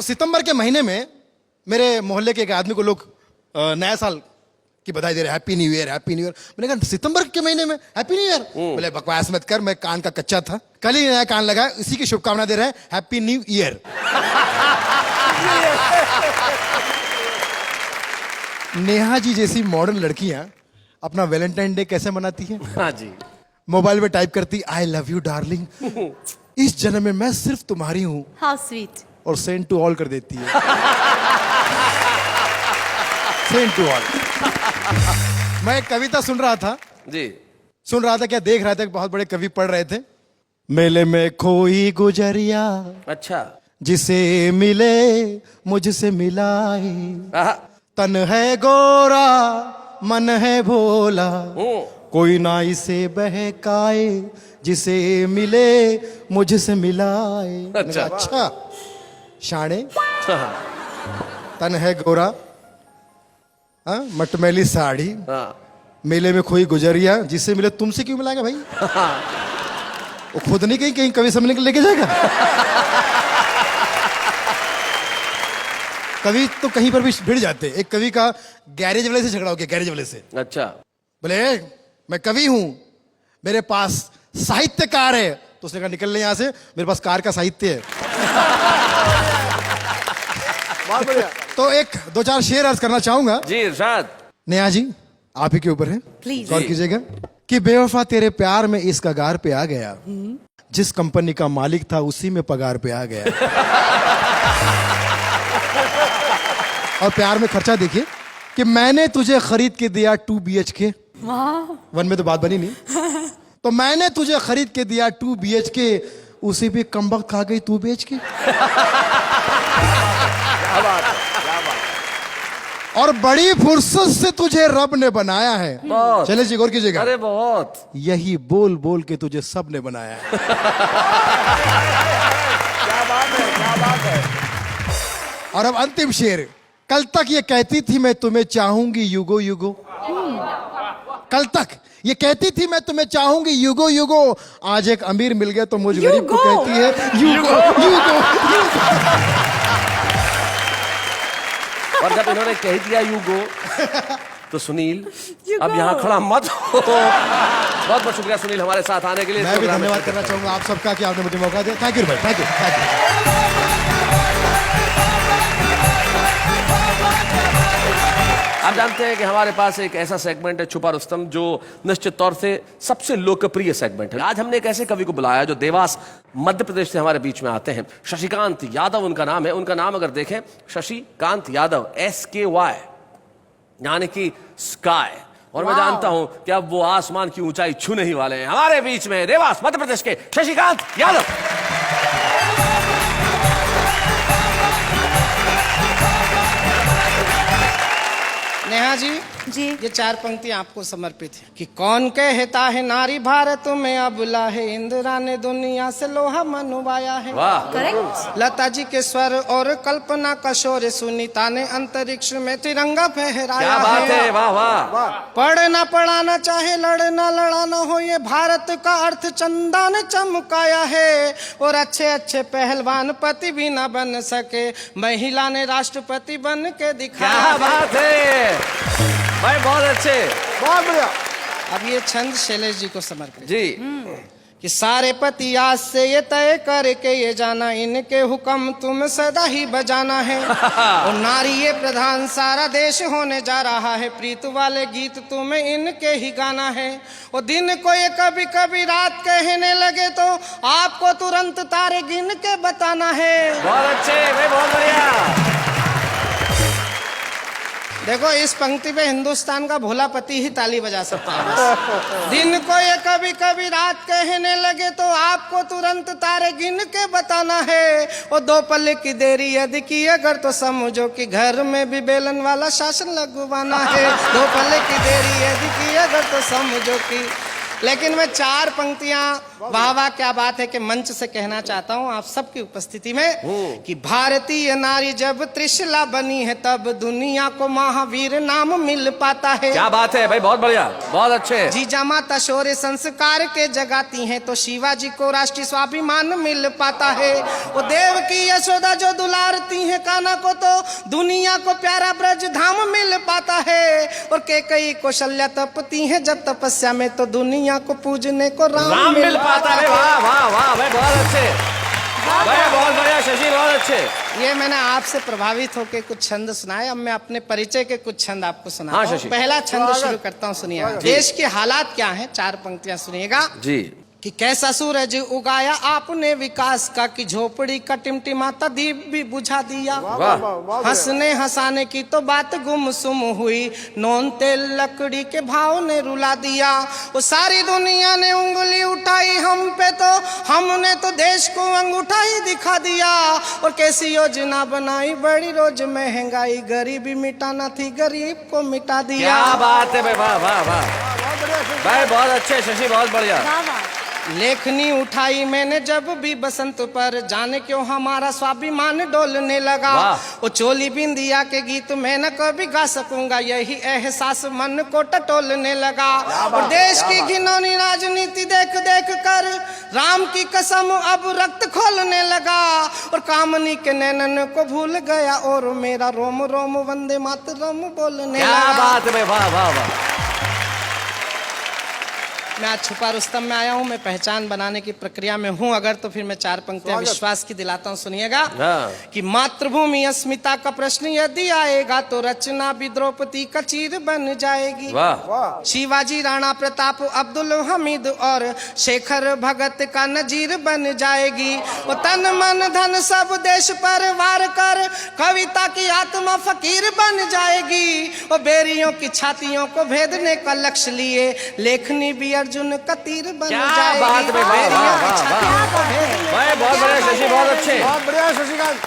सितंबर के महीने में मेरे मोहल्ले के एक आदमी को लोग नया साल की बधाई दे रहे, happy new year, happy new year. मैंने कहा सितंबर के महीने में हैप्पी न्यू ईयर? बोले बकवास मत कर, मैं कान का कच्चा था, कल ही नया कान लगा, इसी की शुभकामना दे रहे हैं, happy new year. Neha ji जैसी मॉडर्न लड़कियां अपना वैलेंटाइन डे कैसे मनाती हैं? हाँ जी, मोबाइल पे टाइप करती, आई लव यू डार्लिंग, इस जन्म में मैं सिर्फ तुम्हारी हूं। How sweet. और सेंड टू ऑल कर देती है। Send to all. मैं एक कविता सुन रहा था क्या देख रहा था, बहुत बड़े कवि पढ़ रहे थे। मेले में खोई गुजरिया, अच्छा, जिसे मिले मुझसे मिलाए, तन है गोरा मन है भोला, कोई ना इसे बहकाए, जिसे मिले मुझसे मिलाए। अच्छा शाणे, तन है गोरा, मटमैली साड़ी, मेले में खोई गुजरिया, जिससे मिले तुमसे क्यों मिलाएगा भाई? वो खुद नहीं कहीं कवि सम्मेलन लेके जाएगा? कवि तो कहीं पर भी भिड़ जाते। एक कवि का गैरेज वाले से झगड़ा हो गया, गैरेज वाले से। अच्छा, बोले मैं कवि हूं, मेरे पास साहित्यकार है। तो उसने कहा निकल ले यहां से, मेरे पास कार का साहित्य है। बहुत बढ़िया। तो एक दो चार शेर अर्ज करना चाहूंगा। जी इरशाद। नेहा जी आप ही के ऊपर है, प्लीज गौर कीजिएगा कि बेवफा तेरे प्यार में इस कगार पे आ गया, जिस कंपनी का मालिक था उसी में पगार पे आ गया। और प्यार में खर्चा देखिए कि मैंने तुझे खरीद के दिया 2 BHK। वन में तो बात बनी नहीं। तो मैंने तुझे खरीद के दिया 2 BHK, उसी पे कमबख्त खा गई 2 BHK। और बड़ी फुर्सत से तुझे रब ने बनाया है। चले जी गौर कीजिएगा। अरे बहुत। यही बोल बोल के तुझे सब ने बनाया है। क्या बात है, क्या बात है। और अब अंतिम शेर। कल तक ये कहती थी मैं तुम्हें चाहूंगी युगो युगो, कल तक ये कहती थी मैं तुम्हें चाहूंगी युगो युगो, आज एक अमीर मिल गया तो मुझ गरीब को कहती है युगो युगो युगो। और जब इन्होंने कह दिया युगो तो सुनील अब यहाँ खड़ा मत हो। बहुत बहुत शुक्रिया सुनील हमारे साथ आने के लिए। मैं भी धन्यवाद करना चाहूंगा आप सबका कि आपने मुझे मौका दिया। थैंक यू भाई, थैंक यू, थैंक यू। आप जानते हैं कि हमारे पास एक ऐसा सेगमेंट है छुपा रुस्तम, जो निश्चित तौर से सबसे लोकप्रिय सेगमेंट है। आज हमने एक ऐसे कवि को बुलाया जो देवास मध्य प्रदेश से हमारे बीच में आते हैं। शशिकांत यादव उनका नाम है। उनका नाम अगर देखें, शशिकांत यादव, SKY, यानी कि स्काई। और मैं जानता हूं कि अब वो आसमान की ऊंचाई छूने ही वाले हैं। हमारे बीच में देवास मध्य प्रदेश के शशिकांत यादव। नेहा जी ये 4 पंक्तियां आपको समर्पित है कि कौन कहता है नारी भारत में अबला है, इंदिरा ने दुनिया से लोहा मनवाया है। वाह, करेक्ट। लता जी के स्वर और कल्पना का शोर, सुनीता ने अंतरिक्ष में तिरंगा फहराया। क्या बात है, वाह वाह। पढ़ना पढ़ाना चाहे लड़ना लड़ाना हो, ये भारत का अर्थ चंदा ने चमकाया है। और अच्छे अच्छे पहलवान पति भी ना बन सके, महिला ने राष्ट्रपति बन के दिखाया। क्या बात है भाई, बहुत अच्छे, बहुत बढ़िया। अब ये छंद शैलेश जी को समर्पित जी। कि सारे पति आज से ये तय करके ये जाना, इनके हुक्म तुम सदा ही बजाना है। और नारी ये प्रधान सारा देश होने जा रहा है, प्रीत वाले गीत तुम्हें इनके ही गाना है। और दिन को ये कभी कभी रात कहने लगे तो आपको तुरंत तारे गिन के बताना है। बहुत अच्छे भाई, बहुत बढ़िया। देखो इस पंक्ति पे हिंदुस्तान का भोला पति ही ताली बजा सकता है। दिन को ये कभी कभी रात कहने लगे तो आपको तुरंत तारे गिन के बताना है। और 2 पल की देरी यदि की अगर तो समझो कि घर में भी बेलन वाला शासन लगवाना है। 2 पल की देरी यदि की अगर तो समझो कि। लेकिन मैं 4 पंक्तियां वाह वाह, क्या बात है कि मंच से कहना चाहता हूँ आप सबकी उपस्थिति में कि भारतीय नारी जब त्रिशला बनी है तब दुनिया को महावीर नाम मिल पाता है। क्या बात है भाई, बहुत बढ़िया, बहुत अच्छे। जीजा माता शौर्य संस्कार के जगाती हैं तो शिवाजी को राष्ट्रीय स्वाभिमान मिल पाता है। वो देव की यशोदा जो दुलारती है कान्हा को तो दुनिया को प्यारा ब्रज धाम मिल पाता है। और कैकेयी कौशल्या तपती है जब तपस्या में तो दुनिया को पूजने को राम मिल पाता है। वाह वाह वाह भाई, बहुत अच्छे भाई, बहुत बढ़िया शशि, बहुत अच्छे। ये मैंने आपसे प्रभावित होकर कुछ छंद सुनाए, अब मैं अपने परिचय के कुछ छंद आपको सुनाता हाँ, हूं। शशि। पहला छंद शुरू करता हूँ, सुनिएगा। देश के हालात क्या हैं, 4 पंक्तियां सुनिएगा जी। कि कैसा सूरज उगाया आपने विकास का कि झोपड़ी का टिमटिमाता दीप भी बुझा दिया। वाह, हंसने हंसाने की तो बात गुमसुम हुई, नॉन तेल लकड़ी के भाव ने रुला दिया। वो सारी दुनिया ने उंगली उठाई हम पे तो हमने तो देश को अंगूठा ही दिखा दिया। और कैसी योजना बनाई बड़ी, रोज महंगाई गरीबी मिटाना थी गरीब को मिटा दिया। क्या बात है भाई, वाह वाह वाह भाई, बहुत अच्छे शशि, बहुत बढ़िया। लेखनी उठाई मैंने जब भी बसंत पर, जाने क्यों हमारा स्वाभिमान डोलने लगा। वो चोली बिंदिया के गीत मैं न कभी गा सकूंगा, यही एहसास मन को टटोलने लगा। और देश की घिनौनी राजनीति देख देख कर राम की कसम अब रक्त खोलने लगा। और कामनी के नैनन को भूल गया और मेरा रोम रोम वंदे मातरम बोलने लगा। क्या बात है, वाह वाह वाह। मैं आज छुपा रुस्तम में आया हूँ, मैं पहचान बनाने की प्रक्रिया में हूँ अगर, तो फिर मैं 4 पंक्तियां विश्वास की दिलाता हूँ, सुनिएगा। कि मातृभूमि अस्मिता का प्रश्न यदि आएगा तो रचना भी द्रौपदी का चीर बन जाएगी। शिवाजी, राणा प्रताप, अब्दुल हमीद और शेखर भगत का नजीर बन जाएगी। वो तन मन धन सब देश पर वार कर कविता की आत्मा फकीर बन जाएगी। वो बेरियों की छातियों को भेदने का लक्ष्य लिए लेखनी भी अर्जुन का तीर बन जाएगी। क्या बात है भाई, वाह वाह वाह, बहुत बढ़िया शशि, बहुत अच्छे, बहुत बढ़िया शशिकांत।